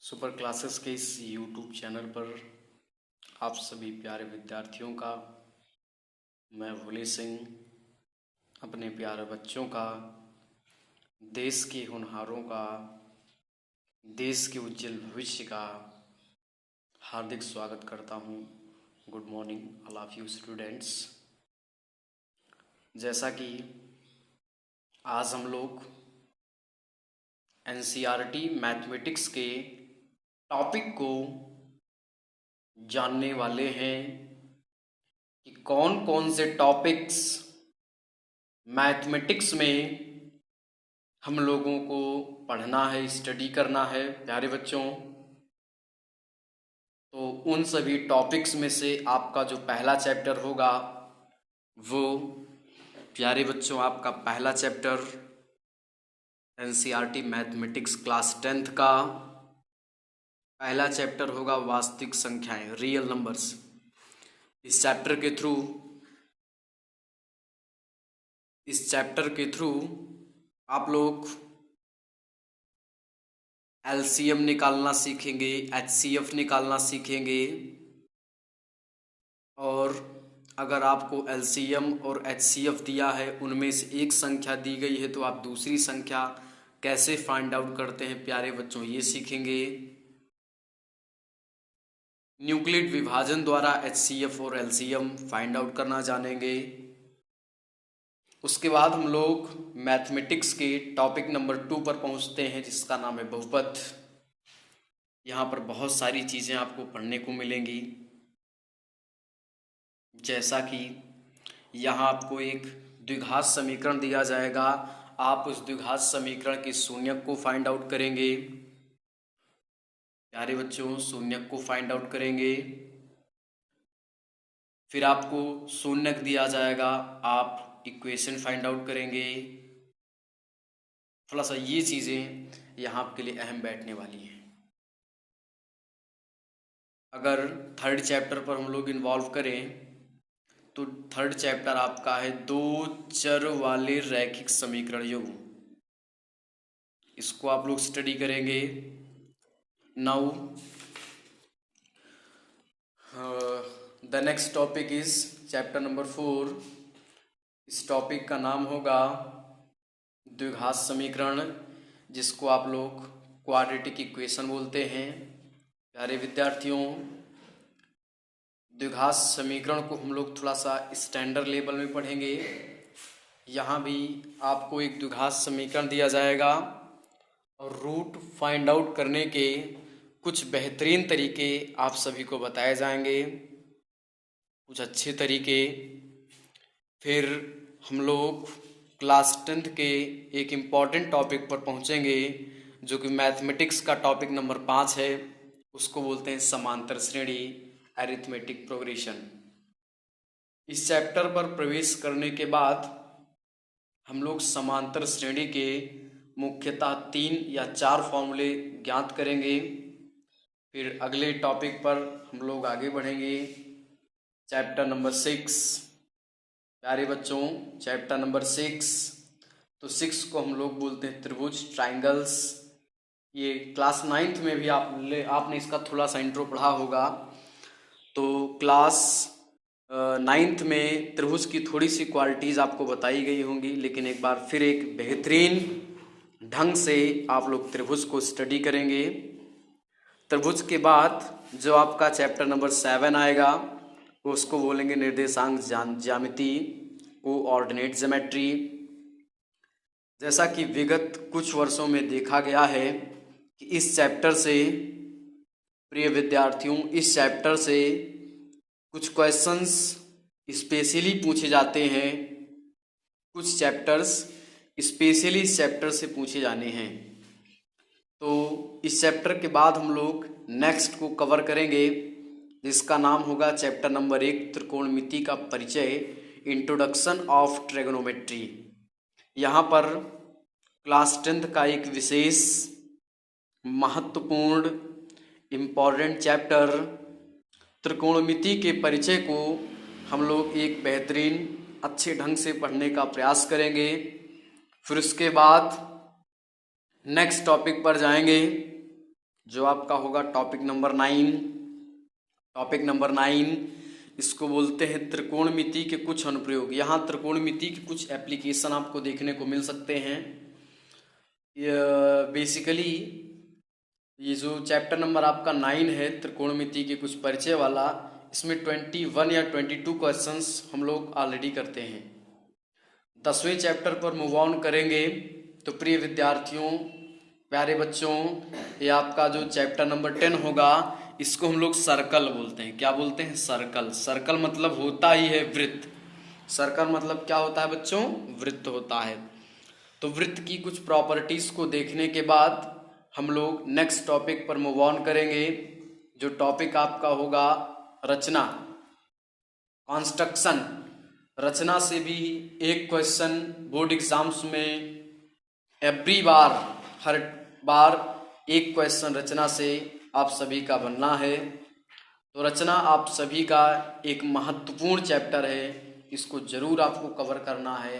Super classes के इस YouTube channel पर आप सभी प्यारे विद्यार्थियों का, मैं भोले सिंह, अपने प्यारे बच्चों का, देश के होनहारों का, देश के उज्जवल भविष्य का हार्दिक स्वागत करता हूँ। Good morning all of you students. जैसा कि आज हम लोग एनसीईआरटी मैथमेटिक्स के टॉपिक को जानने वाले हैं कि कौन कौन से टॉपिक्स मैथमेटिक्स में हम लोगों को पढ़ना है, स्टडी करना है प्यारे बच्चों। तो उन सभी टॉपिक्स में से आपका जो पहला चैप्टर होगा वो प्यारे बच्चों आपका पहला chapter NCERT mathematics class 10th का पहला चैप्टर होगा वास्तविक संख्याएं, रियल नंबर्स। इस चैप्टर के थ्रू आप लोग एलसीएम निकालना सीखेंगे, एचसीएफ निकालना सीखेंगे, और अगर आपको एलसीएम और एचसीएफ दिया है, उनमें से एक संख्या दी गई है, तो आप दूसरी संख्या कैसे फाइंड आउट करते हैं प्यारे बच्चों, ये सीखेंगे। न्यूक्लिड विभाजन द्वारा एचसीएफ और एलसीएम फाइंड आउट करना जानेंगे। उसके बाद हम लोग मैथमेटिक्स के टॉपिक नंबर 2 पर पहुंचते हैं, जिसका नाम है बहुपद। यहाँ पर बहुत सारी चीज़ें आपको पढ़ने को मिलेंगी, जैसा कि यहाँ आपको एक द्विघात समीकरण दिया जाएगा, आप उस द्विघात समीकरण के शून्यक को फाइंड आउट करेंगे प्यारे बच्चों, शून्यक को फाइंड आउट करेंगे। फिर आपको शून्यक दिया जाएगा, आप इक्वेशन फाइंड आउट करेंगे। थोड़ा सा ये चीज़ें यहाँ आपके लिए अहम बैठने वाली हैं। अगर थर्ड चैप्टर पर हम लोग इन्वॉल्व करें तो थर्ड चैप्टर आपका है दो चर वाले रैखिक समीकरण युग्म। इसको आप लोग स्टडी करेंगे। Now the next topic is chapter number 4। इस टॉपिक का नाम होगा द्विघात समीकरण, जिसको आप लोग क्वाड्रेटिक इक्वेशन बोलते हैं प्यारे विद्यार्थियों। द्विघात समीकरण को हम लोग थोड़ा सा स्टैंडर्ड लेवल में पढ़ेंगे। यहाँ भी आपको एक द्विघात समीकरण दिया जाएगा और रूट फाइंड आउट करने के कुछ बेहतरीन तरीके आप सभी को बताए जाएंगे, कुछ अच्छे तरीके। फिर हम लोग क्लास 10th के एक इम्पॉर्टेंट टॉपिक पर पहुँचेंगे, जो कि मैथमेटिक्स का टॉपिक नंबर 5 है। उसको बोलते हैं समांतर श्रेणी, अरिथमेटिक प्रोग्रेशन। इस चैप्टर पर प्रवेश करने के बाद हम लोग समांतर श्रेणी के मुख्यतः 3 या 4 फॉर्मूले ज्ञात करेंगे। फिर अगले टॉपिक पर हम लोग आगे बढ़ेंगे, चैप्टर नंबर 6 प्यारे बच्चों, चैप्टर नंबर 6। तो 6 को हम लोग बोलते हैं त्रिभुज, ट्राइंगल्स। ये क्लास 9th में भी आपने इसका थोड़ा सा इंट्रो पढ़ा होगा। तो क्लास 9th में त्रिभुज की थोड़ी सी क्वालिटीज़ आपको बताई गई होंगी, लेकिन एक बार फिर एक बेहतरीन ढंग से आप लोग त्रिभुज को स्टडी करेंगे। त्रिभुज के बाद जो आपका चैप्टर नंबर 7 आएगा, उसको बोलेंगे निर्देशांक ज्यामिति, कोऑर्डिनेट ज्योमेट्री। जैसा कि विगत कुछ वर्षों में देखा गया है कि इस चैप्टर से प्रिय विद्यार्थियों, इस चैप्टर से कुछ क्वेश्चंस स्पेशली पूछे जाते हैं। कुछ चैप्टर्स स्पेशली इस चैप्टर से पूछे जाने हैं। तो इस चैप्टर के बाद हम लोग नेक्स्ट को कवर करेंगे, जिसका नाम होगा चैप्टर नंबर 1 त्रिकोणमिति का परिचय, इंट्रोडक्शन ऑफ ट्रिगोनोमेट्री। यहाँ पर क्लास 10th का एक विशेष महत्वपूर्ण इम्पॉर्टेंट चैप्टर त्रिकोणमिति के परिचय को हम लोग एक बेहतरीन अच्छे ढंग से पढ़ने का प्रयास करेंगे। फिर उसके बाद नेक्स्ट टॉपिक पर जाएंगे जो आपका होगा टॉपिक नंबर 9। टॉपिक नंबर 9 इसको बोलते हैं त्रिकोणमिति के कुछ अनुप्रयोग। यहाँ त्रिकोणमिति के कुछ एप्लीकेशन आपको देखने को मिल सकते हैं। बेसिकली ये जो चैप्टर नंबर आपका 9 है त्रिकोणमिति के कुछ परिचय वाला, इसमें 21 या 22 क्वेश्चंस हम लोग ऑलरेडी करते हैं। 10वें चैप्टर पर मूव ऑन करेंगे। तो प्रिय विद्यार्थियों, प्यारे बच्चों, ये आपका जो चैप्टर नंबर 10 होगा इसको हम लोग सर्कल बोलते हैं। क्या बोलते हैं? सर्कल। सर्कल मतलब होता ही है वृत्त। सर्कल मतलब क्या होता है बच्चों? वृत्त होता है। तो वृत्त की कुछ प्रॉपर्टीज को देखने के बाद हम लोग नेक्स्ट टॉपिक पर मूव ऑन करेंगे। जो टॉपिक आपका होगा रचना, कंस्ट्रक्शन। रचना से भी एक क्वेश्चन बोर्ड एग्जाम्स में एवरी बार, हर बार एक क्वेश्चन रचना से आप सभी का बनना है। तो रचना आप सभी का एक महत्वपूर्ण चैप्टर है, इसको जरूर आपको कवर करना है।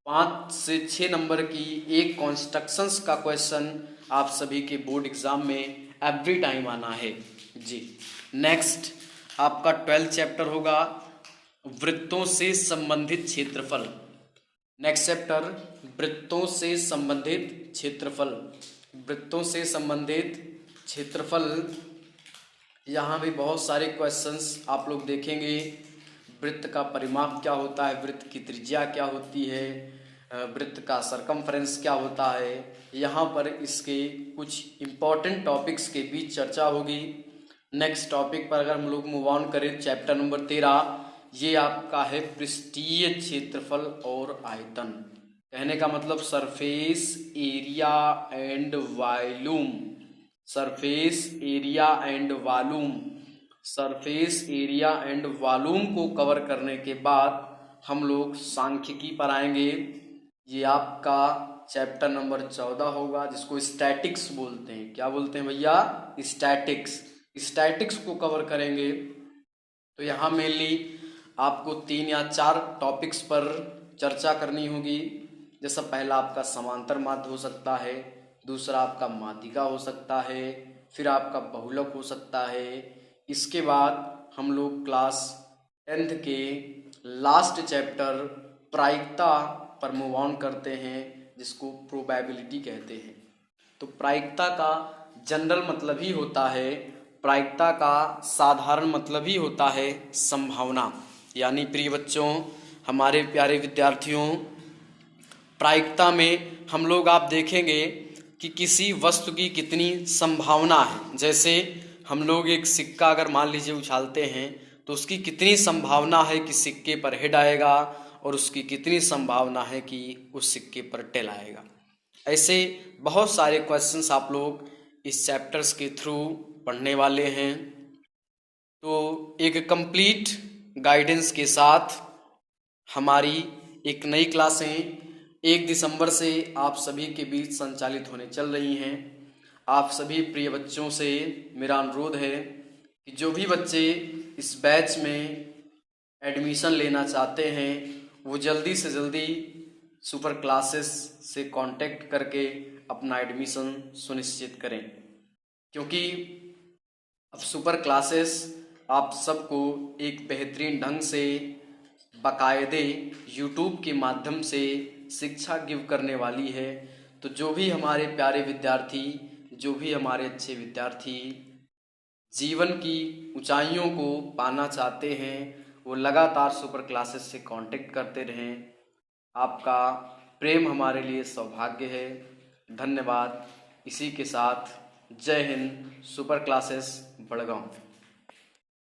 5 से 6 नंबर की एक कंस्ट्रक्शंस का क्वेश्चन आप सभी के बोर्ड एग्जाम में एवरी टाइम आना है जी। नेक्स्ट आपका 12th चैप्टर होगा वृत्तों से संबंधित क्षेत्रफल। नेक्स्ट चैप्टर वृत्तों से संबंधित क्षेत्रफल। वृत्तों से संबंधित क्षेत्रफल, यहाँ भी बहुत सारे क्वेश्चंस आप लोग देखेंगे। वृत्त का परिमाप क्या होता है, वृत्त की त्रिज्या क्या होती है, वृत्त का सरकमफ्रेंस क्या होता है, यहाँ पर इसके कुछ इम्पॉर्टेंट टॉपिक्स के बीच चर्चा होगी। नेक्स्ट टॉपिक पर अगर हम लोग मूव ऑन करें, चैप्टर नंबर 13, ये आपका है पृष्ठीय क्षेत्रफल और आयतन। कहने का मतलब surface area and volume. Surface area and volume. Surface area and volume को कवर करने के बाद हम लोग सांख्यिकी पर आएंगे। ये आपका चैप्टर नंबर 14 होगा, जिसको स्टैटिक्स बोलते हैं। क्या बोलते हैं भैया? स्टैटिक्स। स्टैटिक्स को कवर करेंगे। तो यहाँ मेनली आपको 3 या 4 टॉपिक्स पर चर्चा करनी होगी। जैसा पहला आपका समांतर माध्य हो सकता है, दूसरा आपका माध्यिका हो सकता है, फिर आपका बहुलक हो सकता है। इसके बाद हम लोग क्लास 10th के लास्ट चैप्टर प्रायिकता पर मूव ऑन करते हैं, जिसको प्रोबेबिलिटी कहते हैं। तो प्रायिकता का जनरल मतलब ही होता है, प्रायिकता का साधारण मतलब ही होता है संभावना। यानी प्रिय बच्चों, हमारे प्यारे विद्यार्थियों, प्रायिकता में हम लोग आप देखेंगे कि किसी वस्तु की कितनी संभावना है। जैसे हम लोग एक सिक्का अगर मान लीजिए उछालते हैं तो उसकी कितनी संभावना है कि सिक्के पर हेड आएगा और उसकी कितनी संभावना है कि उस सिक्के पर टेल आएगा। ऐसे बहुत सारे क्वेश्चंस आप लोग इस चैप्टर्स के थ्रू पढ़ने वाले हैं। तो एक कंप्लीट गाइडेंस के साथ हमारी एक नई क्लासें 1 दिसंबर से आप सभी के बीच संचालित होने चल रही हैं। आप सभी प्रिय बच्चों से मेरा अनुरोध है कि जो भी बच्चे इस बैच में एडमिशन लेना चाहते हैं वो जल्दी से जल्दी सुपर क्लासेस से कांटेक्ट करके अपना एडमिशन सुनिश्चित करें, क्योंकि अब सुपर क्लासेस आप सबको एक बेहतरीन ढंग से बाकायदे यूट्यूब के माध्यम से शिक्षा गिव करने वाली है। तो जो भी हमारे प्यारे विद्यार्थी, जो भी हमारे अच्छे विद्यार्थी जीवन की ऊंचाइयों को पाना चाहते हैं, वो लगातार सुपर क्लासेस से कांटेक्ट करते रहें। आपका प्रेम हमारे लिए सौभाग्य है। धन्यवाद। इसी के साथ जय हिंद। Super classes Badgaon.